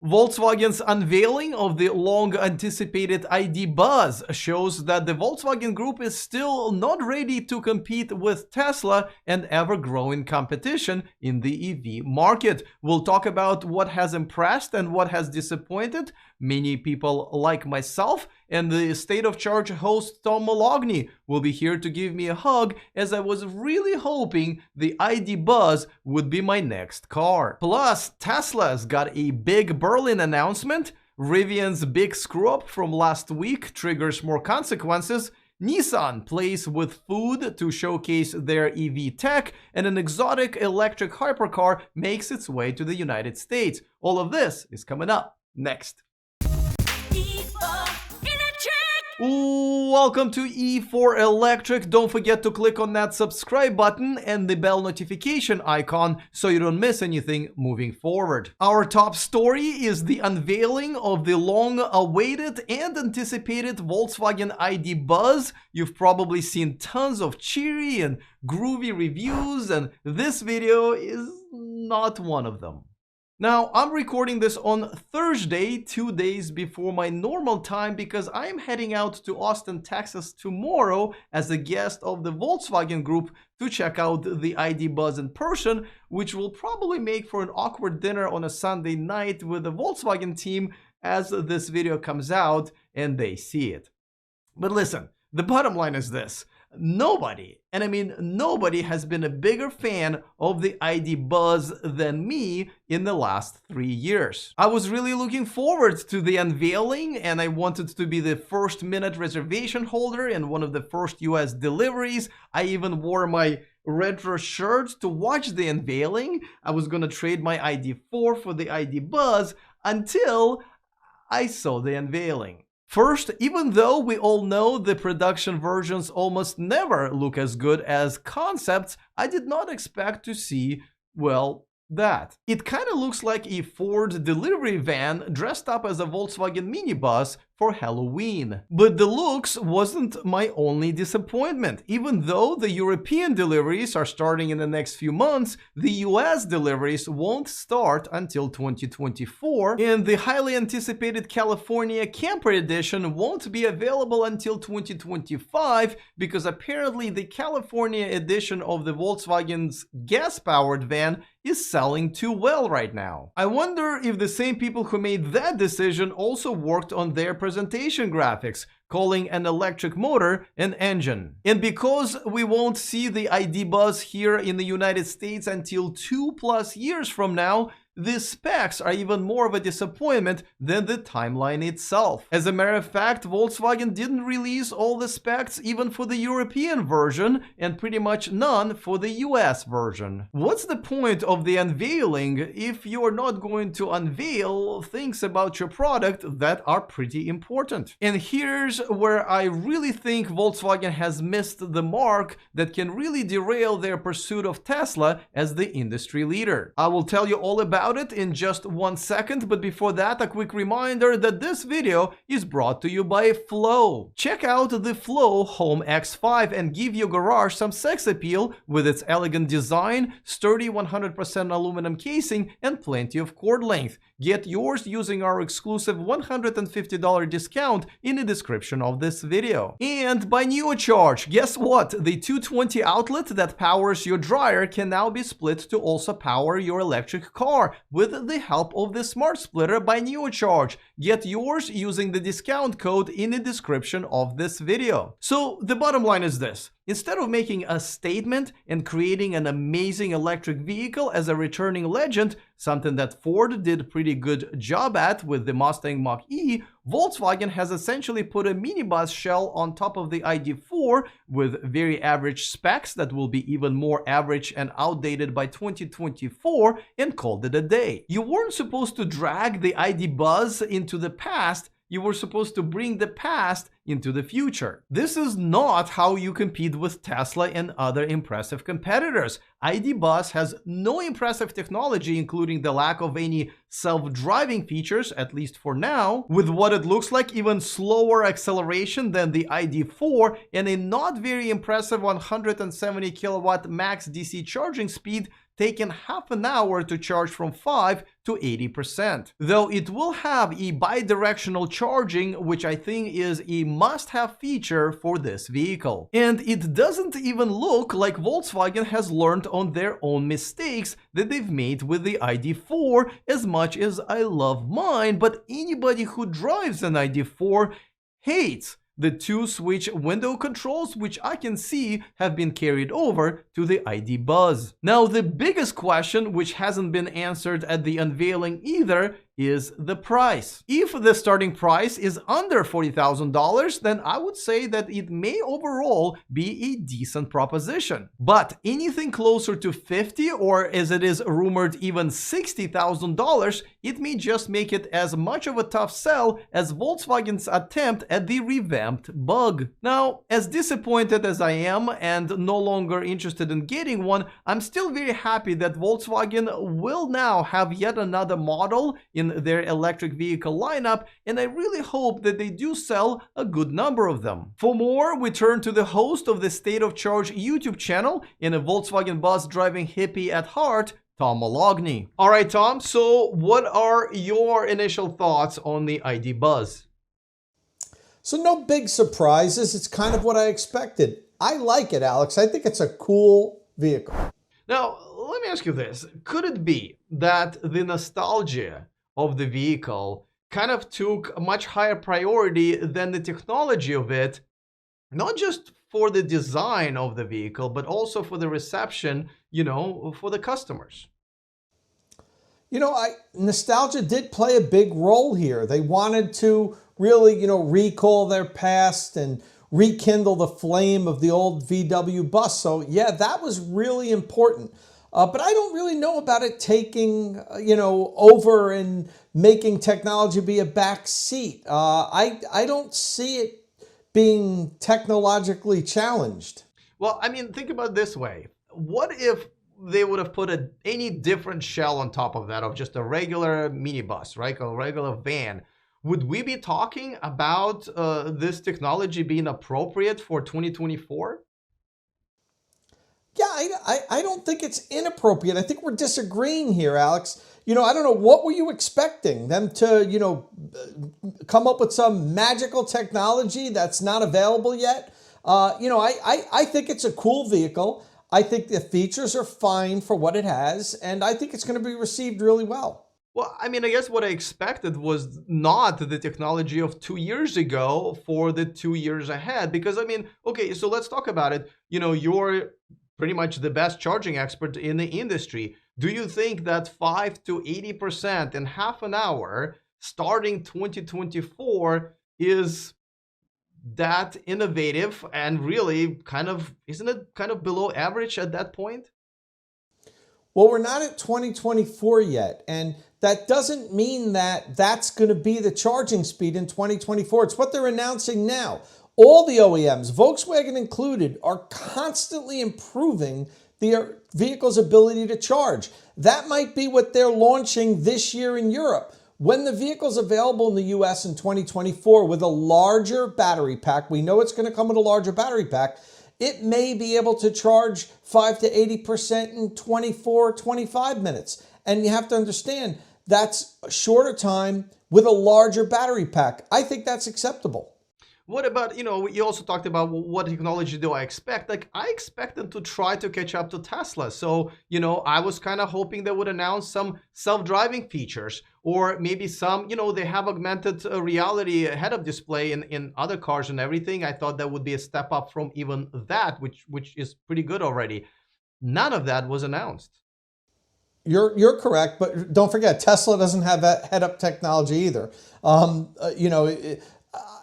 Volkswagen's unveiling of the long-anticipated ID.Buzz shows that the Volkswagen Group is still not ready to compete with Tesla and ever-growing competition in the EV market. We'll talk about what has impressed and what has disappointed many people like myself, and the State of Charge host Tom Moloughney will be here to give me a hug, as I was really hoping the ID.Buzz would be my next car. Plus, Tesla's got a big Berlin announcement, Rivian's big screw-up from last week triggers more consequences, Nissan plays with food to showcase their EV tech, and an exotic electric hypercar makes its way to the United States. All of this is coming up next. Welcome to E4 Electric. Don't forget to click on that subscribe button and the bell notification icon so you don't miss anything moving forward. Our top story is the unveiling of the long-awaited and anticipated Volkswagen ID.Buzz. You've probably seen tons of cheery and groovy reviews, and this video is not one of them. Now, I'm recording this on Thursday, 2 days before my normal time, because I'm heading out to Austin, Texas tomorrow as a guest of the Volkswagen Group to check out the ID.Buzz in person, which will probably make for an awkward dinner on a Sunday night with the Volkswagen team as this video comes out and they see it. But listen, the bottom line is this. Nobody, and I mean nobody, has been a bigger fan of the ID.Buzz than me in the last 3 years. I was really looking forward to the unveiling, and I wanted to be the first minute reservation holder in one of the first US deliveries. I even wore my retro shirt to watch the unveiling. I was gonna trade my ID.4 for the ID.Buzz until I saw the unveiling. First, even though we all know the production versions almost never look as good as concepts, I did not expect to see, well, that. It kind of looks like a Ford delivery van dressed up as a Volkswagen minibus for Halloween. But the looks wasn't my only disappointment. Even though the European deliveries are starting in the next few months, the US deliveries won't start until 2024, and the highly anticipated California Camper Edition won't be available until 2025 because apparently the California edition of the Volkswagen's gas-powered van is selling too well right now. I wonder if the same people who made that decision also worked on their presentation graphics, calling an electric motor an engine. And because we won't see the ID.Buzz here in the United States until 2+ years from now, the specs are even more of a disappointment than the timeline itself. As a matter of fact, Volkswagen didn't release all the specs even for the European version, and pretty much none for the US version. What's the point of the unveiling if you're not going to unveil things about your product that are pretty important? And here's where I really think Volkswagen has missed the mark that can really derail their pursuit of Tesla as the industry leader. I will tell you all about it in just 1 second, but before that, a quick reminder that this video is brought to you by Flow. Check out the Flow Home X5 and give your garage some sex appeal with its elegant design, sturdy 100% aluminum casing, and plenty of cord length. Get yours using our exclusive $150 discount in the description of this video. And by NeoCharge, guess what? The 220 outlet that powers your dryer can now be split to also power your electric car with the help of the Smart Splitter by NeoCharge. Get yours using the discount code in the description of this video. So the bottom line is this. Instead of making a statement and creating an amazing electric vehicle as a returning legend, something that Ford did a pretty good job at with the Mustang Mach-E, Volkswagen has essentially put a minibus shell on top of the ID.4 with very average specs that will be even more average and outdated by 2024 and called it a day. You weren't supposed to drag the ID.Buzz into the past. You were supposed to bring the past into the future. This is not how you compete with Tesla and other impressive competitors. ID.Buzz has no impressive technology, including the lack of any self-driving features, at least for now, with what it looks like even slower acceleration than the ID.4 and a not very impressive 170 kilowatt max DC charging speed, taking half an hour to charge from 5 to 80%. Though it will have a bidirectional charging, which I think is a must-have feature for this vehicle. And it doesn't even look like Volkswagen has learned on their own mistakes that they've made with the ID.4, as much as I love mine, but anybody who drives an ID.4 hates the two-switch window controls, which I can see have been carried over to the ID.Buzz. Now, the biggest question, which hasn't been answered at the unveiling either, is the price. If the starting price is under $40,000, then I would say that it may overall be a decent proposition. But anything closer to $50,000, or as it is rumored even $60,000, it may just make it as much of a tough sell as Volkswagen's attempt at the revamped Bug. Now, as disappointed as I am and no longer interested in getting one, I'm still very happy that Volkswagen will now have yet another model in their electric vehicle lineup, and I really hope that they do sell a good number of them. For more, we turn to the host of the State of Charge YouTube channel and a Volkswagen bus driving hippie at heart, Tom Moloughney. All right, Tom, so what are your initial thoughts on the ID.Buzz? So no big surprises. It's kind of what I expected. I like it, Alex. I think it's a cool vehicle. Now, let me ask you this. Could it be that the nostalgia of the vehicle kind of took a much higher priority than the technology of it, not just for the design of the vehicle, but also for the reception, for the customers? Nostalgia did play a big role here. They wanted to really, recall their past and rekindle the flame of the old VW bus. So yeah, that was really important. But I don't really know about it taking, over and making technology be a back seat. I don't see it being technologically challenged. Well, I mean, think about it this way. What if they would have put any different shell on top of that, of just a regular minibus, right? A regular van? Would we be talking about this technology being appropriate for 2024? Yeah, I don't think it's inappropriate. I think we're disagreeing here, Alex. I don't know, what were you expecting? Them to, come up with some magical technology that's not available yet? I think it's a cool vehicle. I think the features are fine for what it has, and I think it's going to be received really well. Well, I mean, I guess what I expected was not the technology of 2 years ago for the 2 years ahead. Because, I mean, okay, so let's talk about it. You're pretty much the best charging expert in the industry. Do you think that 5 to 80% in half an hour starting 2024 is that innovative and really isn't it kind of below average at that point? Well, we're not at 2024 yet, and that doesn't mean that that's going to be the charging speed in 2024. It's what they're announcing now. All the OEMs, Volkswagen included, are constantly improving their vehicle's ability to charge. That might be what they're launching this year in Europe. When the vehicle's available in the US in 2024 with a larger battery pack, we know it's going to come with a larger battery pack, it may be able to charge 5 to 80% in 24, 25 minutes. And you have to understand, that's a shorter time with a larger battery pack. I think that's acceptable. What about, you also talked about what technology do I expect? Like, I expect them to try to catch up to Tesla. So, I was kind of hoping they would announce some self-driving features, or maybe some, they have augmented reality head-up display in other cars and everything. I thought that would be a step up from even that, which is pretty good already. None of that was announced. You're correct, but don't forget, Tesla doesn't have that head-up technology either.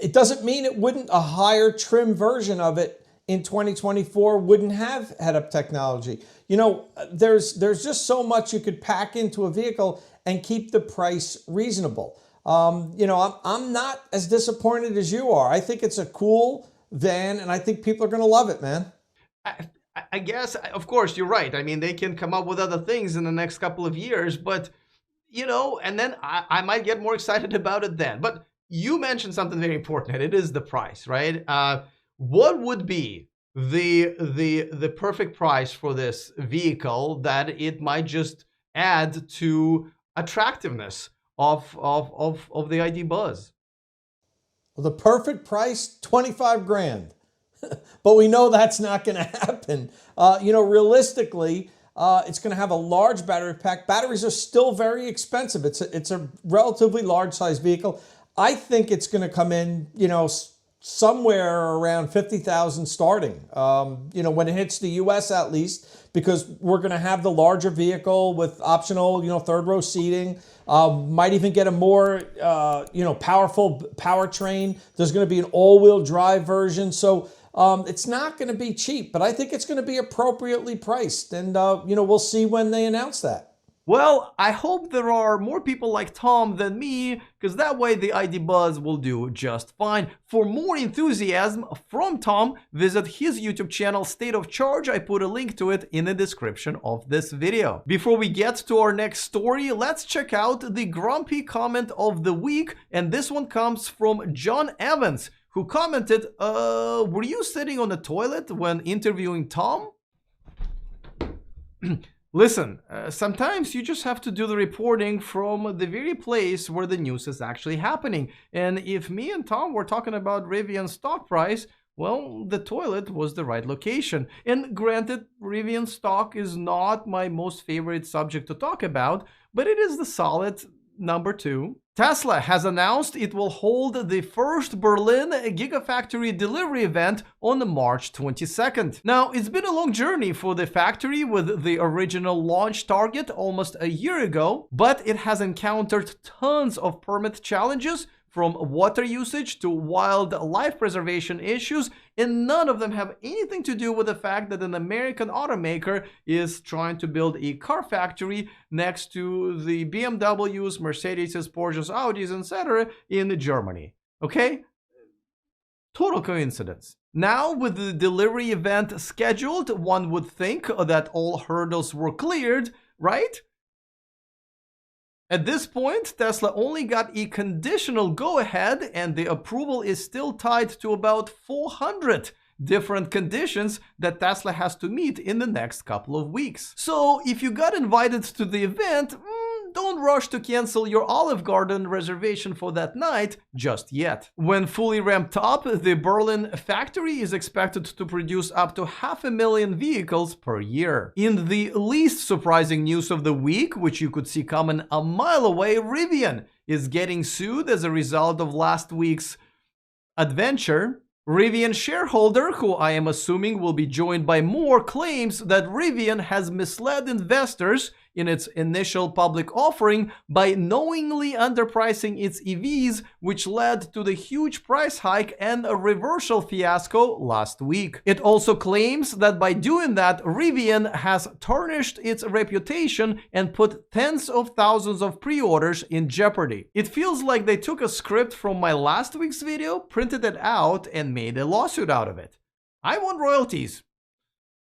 It doesn't mean it wouldn't, a higher trim version of it in 2024 wouldn't have head-up technology. There's just so much you could pack into a vehicle, and keep the price reasonable. I'm not as disappointed as you are. I think it's a cool van, and I think people are going to love it, man. I guess, of course, you're right. I mean, they can come up with other things in the next couple of years, but, and then I might get more excited about it then. But you mentioned something very important, and it is the price, right? What would be the perfect price for this vehicle that it might just add to attractiveness of the ID.Buzz? Well, the perfect price, 25 grand. But we know that's not going to happen. Realistically, it's going to have a large battery pack. Batteries are still very expensive. It's a relatively large size vehicle. I think it's going to come in, somewhere around 50,000 starting, when it hits the US at least, because we're going to have the larger vehicle with optional, third row seating. Might even get a more, powerful powertrain. There's going to be an all-wheel drive version. So it's not going to be cheap, but I think it's going to be appropriately priced. And, we'll see when they announce that. Well, I hope there are more people like Tom than me, because that way the ID.Buzz will do just fine. For more enthusiasm from Tom, visit his YouTube channel, State of Charge. I put a link to it in the description of this video. Before we get to our next story, let's check out the grumpy comment of the week. And this one comes from John Evans, who commented, were you sitting on the toilet when interviewing Tom? Listen, sometimes you just have to do the reporting from the very place where the news is actually happening. And if me and Tom were talking about Rivian's stock price, well, the toilet was the right location. And granted, Rivian stock is not my most favorite subject to talk about, but it is the solid number 2. Tesla has announced it will hold the first Berlin Gigafactory delivery event on March 22nd. Now, it's been a long journey for the factory with the original launch target almost a year ago, but it has encountered tons of permit challenges, from water usage to wildlife preservation issues, and none of them have anything to do with the fact that an American automaker is trying to build a car factory next to the BMWs, Mercedes, Porsches, Audis, etc. in Germany. Okay? Total coincidence. Now, with the delivery event scheduled, one would think that all hurdles were cleared, right? At this point, Tesla only got a conditional go-ahead, and the approval is still tied to about 400 different conditions that Tesla has to meet in the next couple of weeks. So if you got invited to the event, don't rush to cancel your Olive Garden reservation for that night just yet. When fully ramped up, the Berlin factory is expected to produce up to 500,000 vehicles per year. In the least surprising news of the week, which you could see coming a mile away, Rivian is getting sued as a result of last week's adventure. Rivian shareholder, who I am assuming will be joined by more, claims that Rivian has misled investors in its initial public offering by knowingly underpricing its EVs, which led to the huge price hike and a reversal fiasco last week. It also claims that by doing that, Rivian has tarnished its reputation and put tens of thousands of pre-orders in jeopardy. It feels like they took a script from my last week's video, printed it out, and made a lawsuit out of it. I want royalties.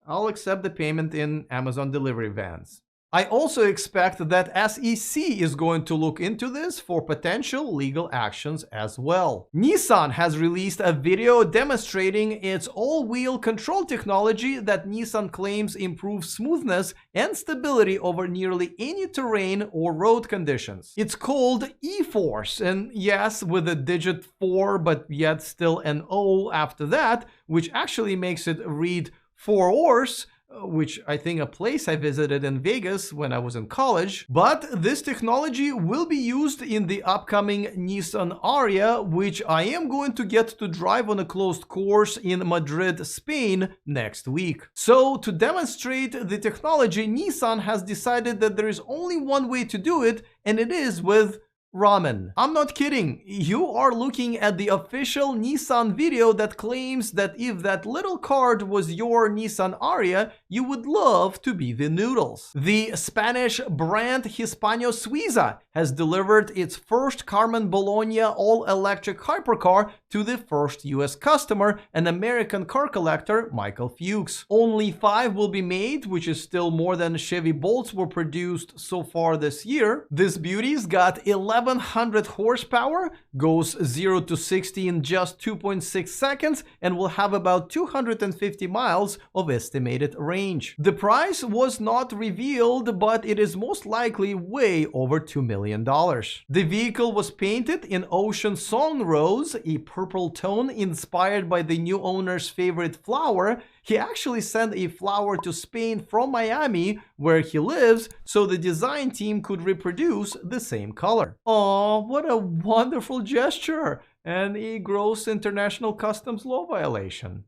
I'll accept the payment in Amazon delivery vans. I also expect that SEC is going to look into this for potential legal actions as well. Nissan has released a video demonstrating its all-wheel control technology that Nissan claims improves smoothness and stability over nearly any terrain or road conditions. It's called E-Force, and yes, with a digit 4, but yet still an O after that, which actually makes it read 4 horse, which I think a place I visited in Vegas when I was in college. But this technology will be used in the upcoming Nissan Ariya, which I am going to get to drive on a closed course in Madrid, Spain next week. So to demonstrate the technology, Nissan has decided that there is only one way to do it, and it is with ramen. I'm not kidding. You are looking at the official Nissan video that claims that if that little card was your Nissan Ariya, you would love to be the noodles. The Spanish brand Hispano Suiza has delivered its first Carmen Bologna all-electric hypercar to the first US customer, an American car collector, Michael Fuchs. Only 5 will be made, which is still more than Chevy Bolts were produced so far this year. This beauty's got 1100 horsepower, goes 0 to 60 in just 2.6 seconds, and will have about 250 miles of estimated range. The price was not revealed, but it is most likely way over $2 million. The vehicle was painted in Ocean Song Rose, a purple tone inspired by the new owner's favorite flower. He actually sent a flower to Spain from Miami, where he lives, so the design team could reproduce the same color. Aw, what a wonderful gesture, and a gross international customs law violation.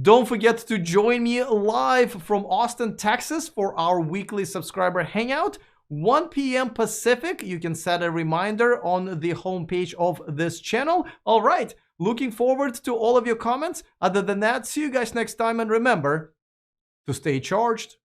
Don't forget to join me live from Austin, Texas for our weekly subscriber hangout. 1 p.m. Pacific. You can set a reminder on the homepage of this channel. All right, looking forward to all of your comments. Other than that, see you guys next time, and remember to stay charged.